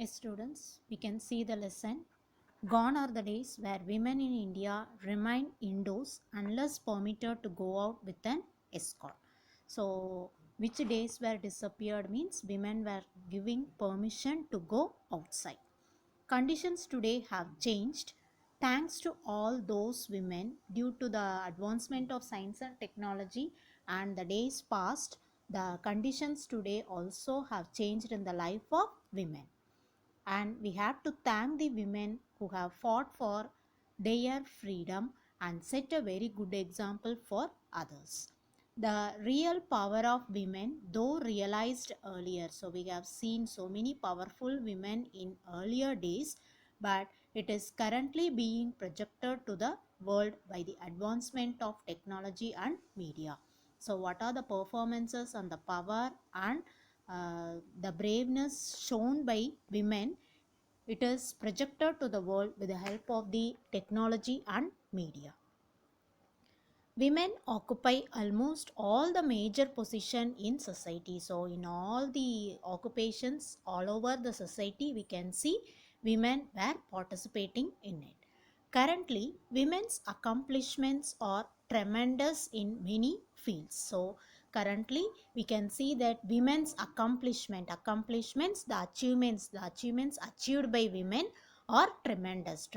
Yes, students, we can see the lesson. Gone are the days where women in India remain indoors unless permitted to go out with an escort. So, which days were disappeared means women were giving permission to go outside. Conditions today have changed thanks to all those women due to the advancement of science and technology and the days past. The conditions today also have changed in the life of women, and we have to thank the women who have fought for their freedom and set a very good example for others. The real power of women, though realized earlier, so we have seen so many powerful women in earlier days, but it is currently being projected to the world by the advancement of technology and media. So what are the performances and the power and the braveness shown by women? It is projected to the world with the help of the technology and media. Women occupy almost all the major position in society. So in all the occupations all over the society, we can see women were participating in it. Currently, women's accomplishments are tremendous in many fields. So currently we can see that women's accomplishments, the achievements achieved by women are tremendous,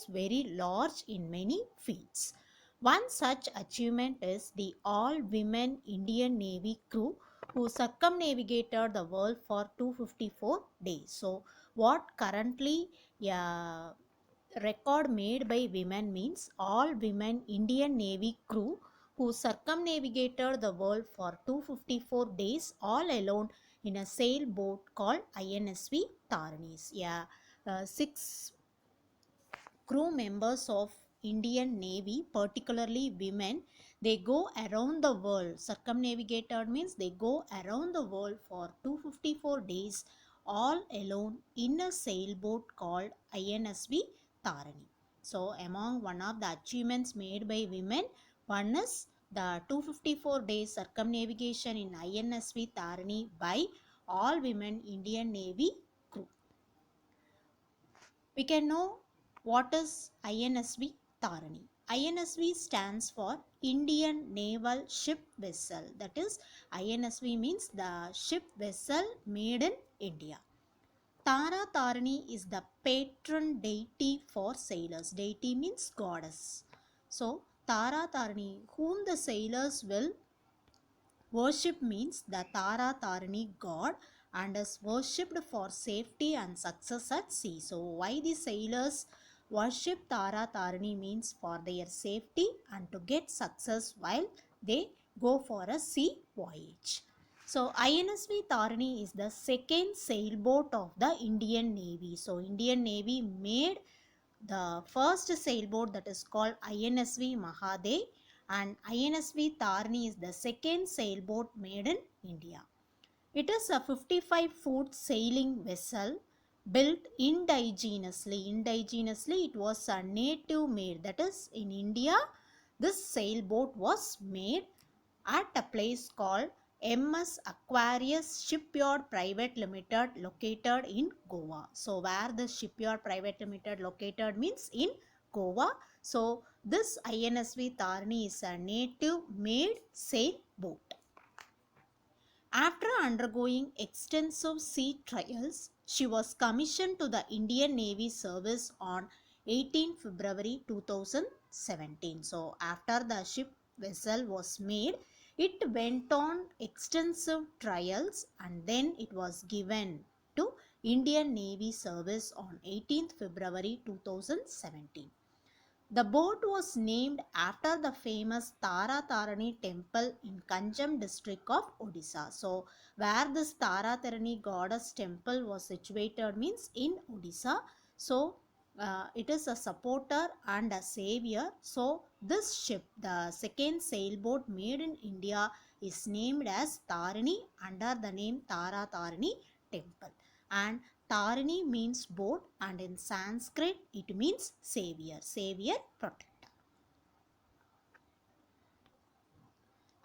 very large in many fields. One such achievement is the all-women Indian Navy crew who circumnavigated the world for 254 days. So, what currently record made by women means all-women Indian Navy crew who circumnavigated the world for 254 days all alone in a sailboat called INSV Taranis. Yeah, six crew members of Indian Navy, particularly women, they go around the world. Circumnavigated means they go around the world for 254 days all alone in a sailboat called INSV Tarani. So, among one of the achievements made by women, one is the 254 days circumnavigation in INSV Tarani by all women Indian Navy crew. We can know what is INSV Tarani. INSV stands for Indian Naval Ship Vessel. That is, INSV means the ship vessel made in India. Tara Tarani is the patron deity for sailors. Deity means goddess. So, Tara Tarani, whom the sailors will worship, means the Tara Tarani god and is worshipped for safety and success at sea. So why the sailors worship Tara Tarani means for their safety and to get success while they go for a sea voyage. So INSV Tarani is the second sailboat of the Indian Navy. So Indian Navy made the first sailboat, that is called INSV Mahadev, and INSV Tarni is the second sailboat made in India. It is a 55-foot sailing vessel built indigenously. Indigenously, it was a native made. That is, in India, this sailboat was made at a place called MS Aquarius Shipyard Private Limited located in Goa. So where the shipyard private limited located means in Goa. So this INSV Tarni is a native made sailboat. After undergoing extensive sea trials, she was commissioned to the Indian Navy service on 18 February 2017. So after the ship vessel was made, it went on extensive trials and then it was given to Indian Navy service on 18th February 2017. The boat was named after the famous Tara Tarani temple in Kanjam district of Odisha. So, where this Tara Tarani goddess temple was situated means in Odisha. So, it is a supporter and a savior. So, this ship, the second sailboat made in India, is named as Tarini under the name Tara Tarani temple. And Tarini means boat and in Sanskrit it means savior, protector.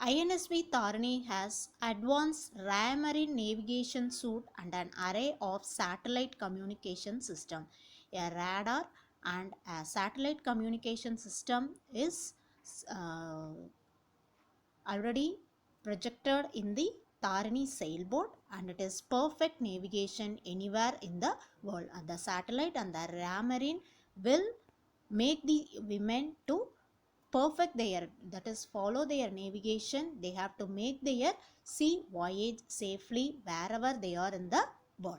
INSV Tarini has advanced Raymarine navigation suite and an array of satellite communication system. A radar and a satellite communication system is uh, already projected in the Tarini sailboat, and it is perfect navigation anywhere in the world. And the satellite and the Raymarine will make the women to perfect their, that is follow their navigation. They have to make their sea voyage safely wherever they are in the world.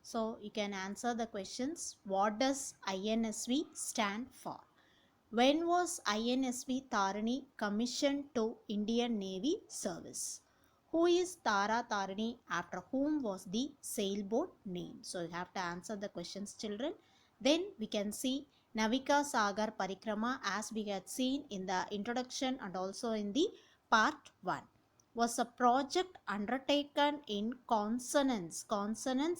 So you can answer the questions. What does INSV stand for? When was INSV Tarini commissioned to Indian Navy service? Who is Tara Tarini, after whom was the sailboat named? So you have to answer the questions, children. Then we can see Navika Sagar Parikrama, as we had seen in the introduction and also in the part 1, was a project undertaken in consonance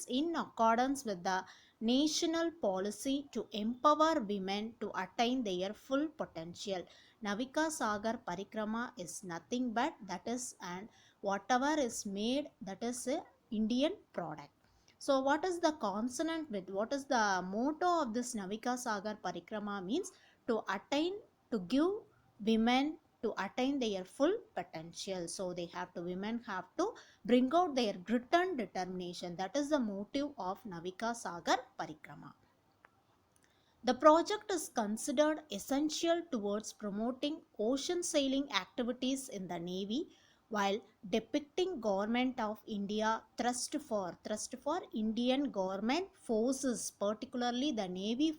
in accordance with the national policy to empower women to attain their full potential. Navika Sagar Parikrama is nothing but that is, and whatever is made, that is a Indian product. So what is the consonant with, what is the motto of this Navika Sagar Parikrama means to attain, to give women to attain their full potential. So they have to, women have to bring out their grit and determination. That is the motive of Navika Sagar Parikrama. The project is considered essential towards promoting ocean sailing activities in the Navy, while depicting Government of India thrust for Indian government forces, particularly the Navy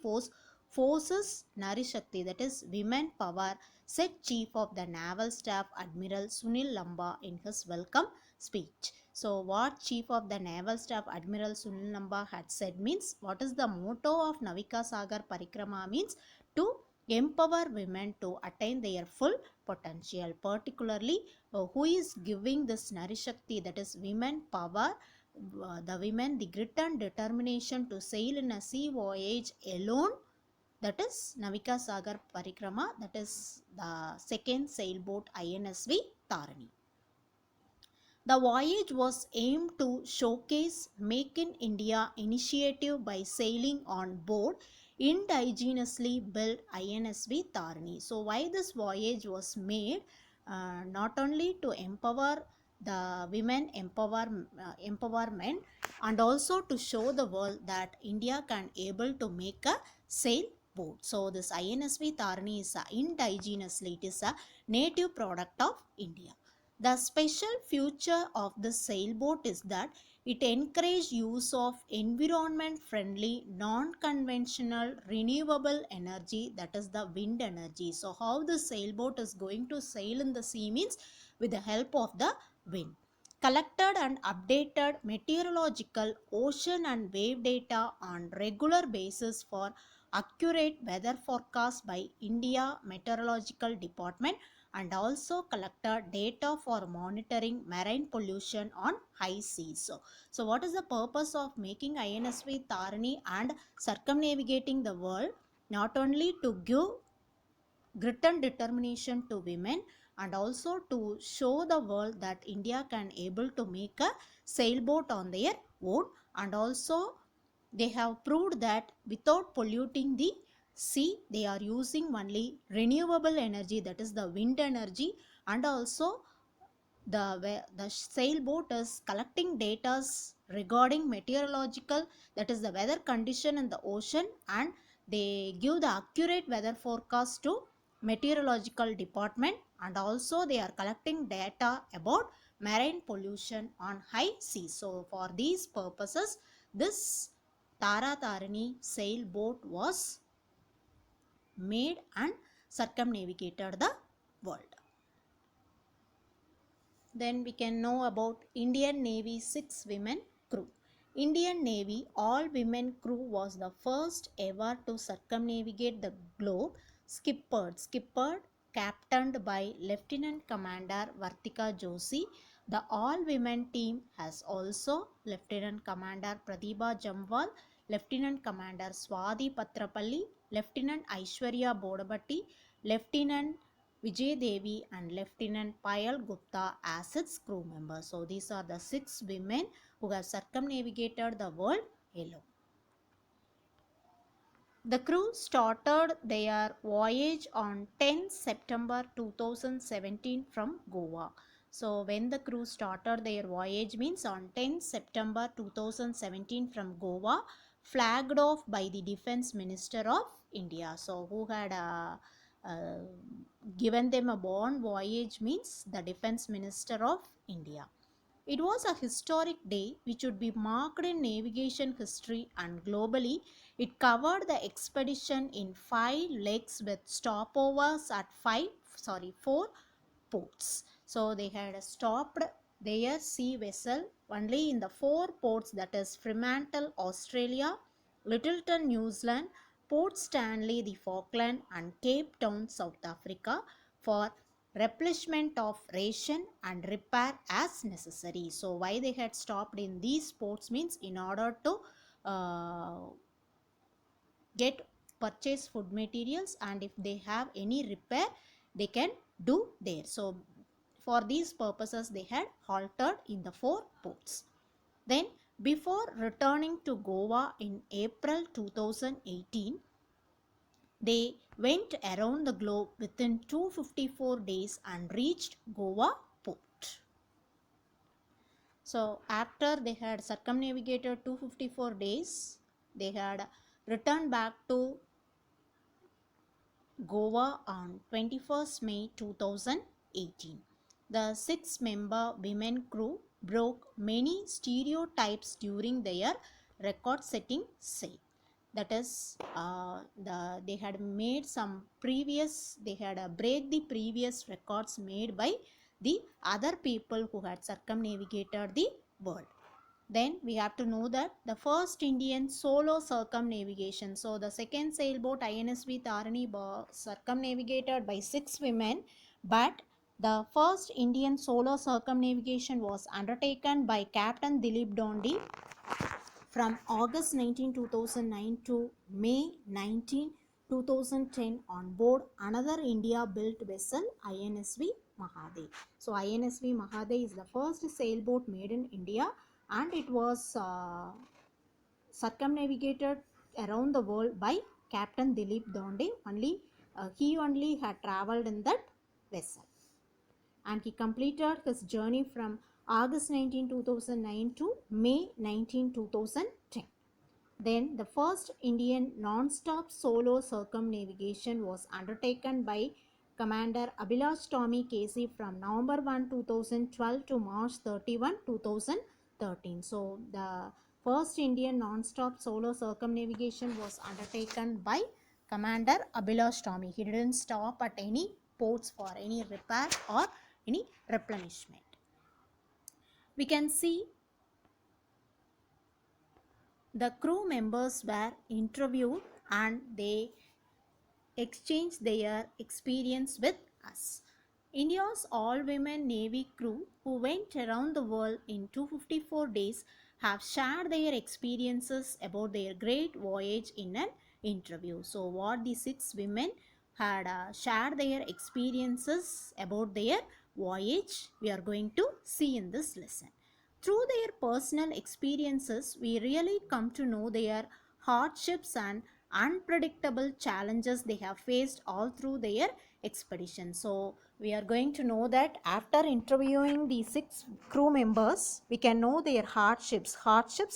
forces Nari Shakti, that is women power, said Chief of the Naval Staff Admiral Sunil Lamba in his welcome speech. So what Chief of the Naval Staff Admiral Sunil Lamba had said means, what is the motto of Navika Sagar Parikrama means to empower women to attain their full potential. Particularly who is giving this Nari Shakti, that is women power, the women the grit and determination to sail in a sea voyage alone, that is Navika Sagar Parikrama, that is the second sailboat INSV Tarini. The voyage was aimed to showcase Make in India initiative by sailing on board indigenously built INSV Tarini. So why this voyage was made? Not only to empower the women, empowerment, and also to show the world that India can able to make a sailboat. So this INSV Tarini is indigenously, it is a native product of India. The special feature of the sailboat is that it encourages use of environment friendly, non-conventional, renewable energy, that is the wind energy. So how the sailboat is going to sail in the sea means with the help of the wind. Collected and updated meteorological, ocean and wave data on regular basis for accurate weather forecast by India Meteorological Department, and also collected data for monitoring marine pollution on high seas. So what is the purpose of making INSV Tarini and circumnavigating the world? Not only to give grit and determination to women, and also to show the world that India can able to make a sailboat on their own, and also they have proved that without polluting the sea, they are using only renewable energy, that is the wind energy, and also the sailboat is collecting data regarding meteorological, that is the weather condition in the ocean, and they give the accurate weather forecast to meteorological department, and also they are collecting data about marine pollution on high seas. So for these purposes, this Tara Tarini sailboat was made and circumnavigated the world. Then we can know about Indian Navy 6 women crew. Indian Navy all women crew was the first ever to circumnavigate the globe, skippered captained by Lieutenant Commander Vartika Joshi. The all women team has also Lieutenant Commander Pratibha Jamwal, Lieutenant Commander Swati Patrapalli, Lieutenant Aishwarya Bodabatti, Lieutenant Vijay Devi and Lieutenant Payal Gupta as its crew members. So these are the 6 women who have circumnavigated the world alone. The crew started their voyage on 10 September 2017 from Goa. So when the crew started their voyage means on 10 September 2017 from Goa, flagged off by the Defence Minister of India. So who had uh, given them a born voyage means the Defence Minister of India. It was a historic day which would be marked in navigation history and globally. It covered the expedition in 5 legs with stopovers at 4 ports. So they had stopped their sea vessel only in the 4 ports, that is Fremantle, Australia, Littleton, New Zealand, Port Stanley, the Falkland, and Cape Town, South Africa, for replenishment of ration and repair as necessary. So why they had stopped in these ports means in order to get purchase food materials, and if they have any repair they can do there. So for these purposes they had halted in the 4 ports. Then before returning to Goa in April 2018, they went around the globe within 254 days and reached Goa port. So after they had circumnavigated 254 days, they had returned back to Goa on 21st May 2018. The 6-member women crew broke many stereotypes during their record-setting sail. That is, they had made some previous, they had break the previous records made by the other people who had circumnavigated the world. Then we have to know that the first Indian solo circumnavigation. So the second sailboat INSV Tarini circumnavigated by 6 women, but the first Indian solo circumnavigation was undertaken by Captain Dilip Dondi from August 19, 2009 to May 19, 2010 on board another India-built vessel INSV Mahaday. So INSV Mahaday is the first sailboat made in India, and it was circumnavigated around the world by Captain Dilip Donde. He only had travelled in that vessel, and he completed his journey from August 19, 2009 to May 19, 2010. Then the first Indian non-stop solo circumnavigation was undertaken by Commander Abhilash Tommy Casey from November 1, 2012 to March 31, 2013. So the first Indian non-stop solo circumnavigation was undertaken by Commander Abhilash Tommy. He didn't stop at any ports for any repair or any replenishment. We can see the crew members were interviewed and they exchanged their experience with us. India's all-women Navy crew who went around the world in 254 days have shared their experiences about their great voyage in an interview. So what the 6 women had shared their experiences about their voyage, we are going to see in this lesson. Through their personal experiences, we really come to know their hardships and unpredictable challenges they have faced all through their expedition. So we are going to know that after interviewing the 6 crew members, we can know their hardships,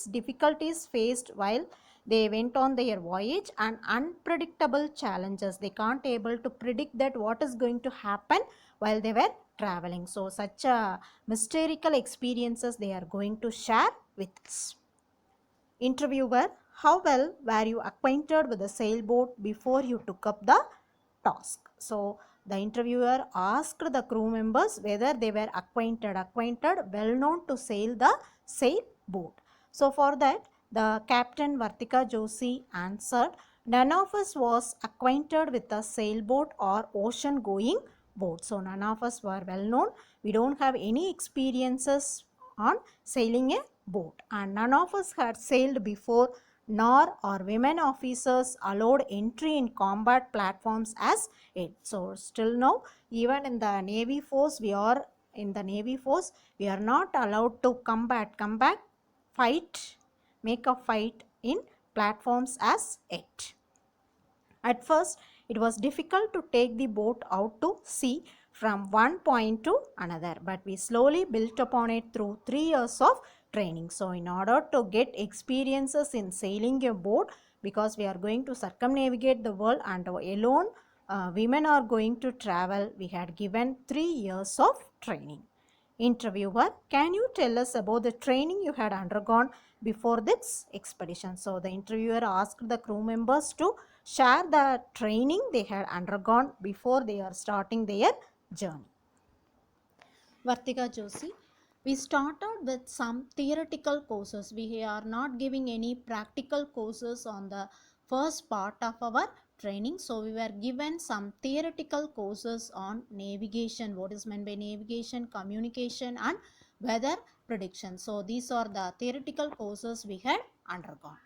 difficulties faced while they went on their voyage, and unpredictable challenges. They can't able to predict that what is going to happen while they were traveling. So such a mystical experiences they are going to share with us. Interviewer: how well were you acquainted with the sailboat before you took up the task? So the interviewer asked the crew members whether they were acquainted, well known to sail the sailboat. So for that, the Captain Vartika Joshi answered, none of us was acquainted with a sailboat or ocean going boat. So none of us were well known. We don't have any experiences on sailing a boat, and none of us had sailed before nor are women officers allowed entry in combat platforms as yet. So still now, even in the Navy force, we are not allowed to combat, fight, make a fight in platforms as yet. At first, it was difficult to take the boat out to sea from one point to another, but we slowly built upon it through 3 years of training. So, in order to get experiences in sailing a boat, because we are going to circumnavigate the world and alone women are going to travel, we had given 3 years of training. Interviewer, can you tell us about the training you had undergone before this expedition? So the interviewer asked the crew members to share the training they had undergone before they are starting their journey. Vartika Joshi, we started with some theoretical courses. We are not giving any practical courses on the first part of our training. So we were given some theoretical courses on navigation, what is meant by navigation, communication and weather prediction. So these are the theoretical courses we had undergone.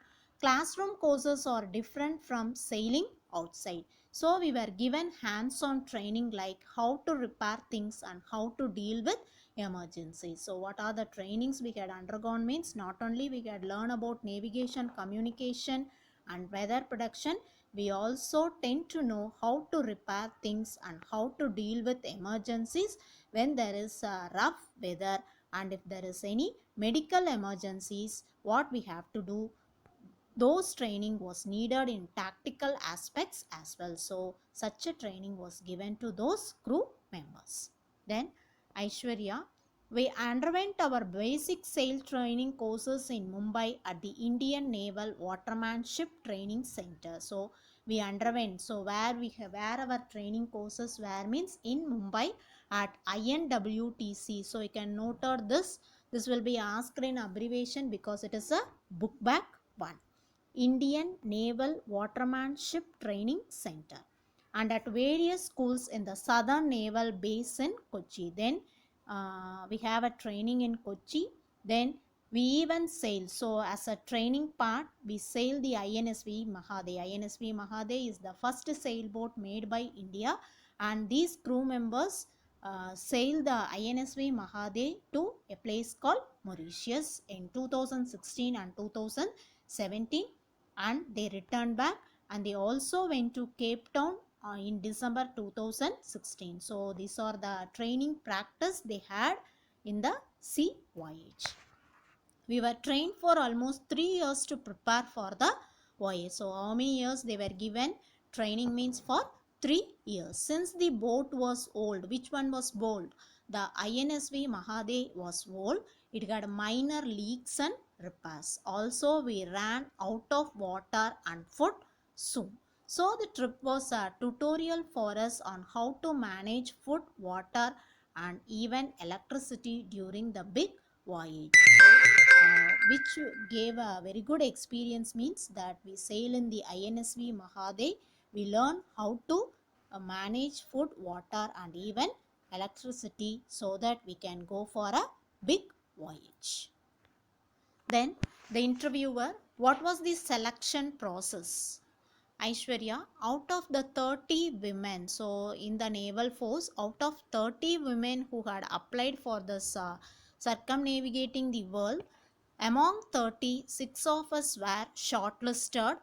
Classroom courses are different from sailing outside. So we were given hands-on training like how to repair things and how to deal with emergencies. So what are the trainings we had undergone means not only we had learned about navigation, communication and weather prediction, we also tend to know how to repair things and how to deal with emergencies when there is a rough weather, and if there is any medical emergencies, what we have to do. Those training was needed in tactical aspects as well. So such a training was given to those crew members. Then Aishwarya, we underwent our basic sail training courses in Mumbai at the Indian Naval Watermanship Training Center. So we underwent, so where our training courses were means in Mumbai at INWTC. So you can note out this will be asked in abbreviation because it is a book back one. Indian Naval Watermanship Training Center, and at various schools in the Southern Naval Base in Kochi. Then we have a training in Kochi. Then we even sail. So as a training part, we sail the INSV Mahaday. INSV Mahaday is the first sailboat made by India, and these crew members sailed the INSV Mahaday to a place called Mauritius in 2016 and 2017, and they returned back, and they also went to Cape Town in December 2016. So these are the training practice they had in the sea voyage. We were trained for almost 3 years to prepare for the voyage. So how many years they were given? Training means for 3 years. Since the boat was old, which one was old? The INSV Mahaday was old. It had minor leaks and repairs. Also, we ran out of water and food soon. So the trip was a tutorial for us on how to manage food, water and even electricity during the big voyage. Which gave a very good experience means that we sail in the INSV Mahaday. We learn how to manage food, water and even electricity so that we can go for a big voyage. Then the interviewer, what was the selection process? Aishwarya, out of the 30 women, so in the naval force, out of 30 women who had applied for this circumnavigating the world, among 30, 6 of us were shortlisted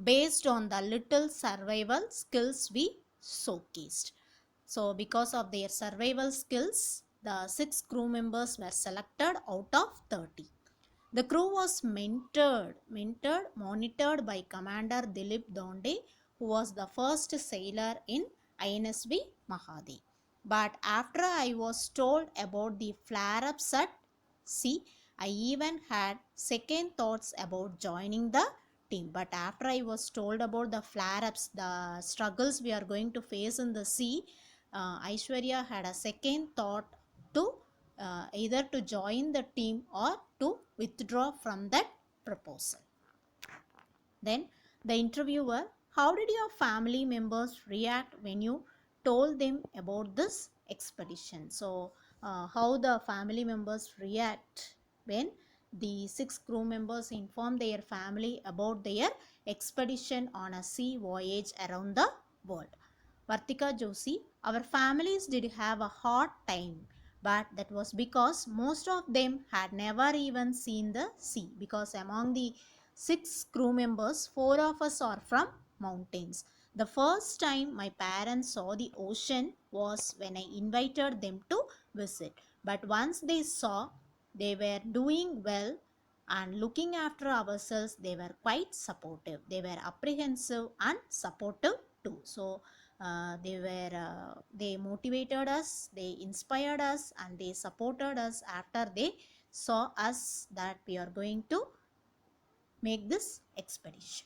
based on the little survival skills we showcased. So because of their survival skills, the 6 crew members were selected out of 30. The crew was monitored by Commander Dilip Donde, who was the first sailor in INSV Mahaday. But after I was told about the flare-ups at sea, I even had second thoughts about joining the team. But after I was told about the flare-ups, the struggles we are going to face in the sea, Aishwarya had a second thought to either to join the team or to withdraw from that proposal. Then the interviewer, how did your family members react when you told them about this expedition? So how the family members react when The 6 crew members informed their family about their expedition on a sea voyage around the world. Vartika Joshi, our families did have a hard time, but that was because most of them had never even seen the sea. Because among the 6 crew members, 4 of us are from mountains. The first time my parents saw the ocean was when I invited them to visit. But once they saw they were doing well and looking after ourselves, they were quite supportive. They were apprehensive and supportive too. So they motivated us, they inspired us, and they supported us after they saw us that we are going to make this expedition.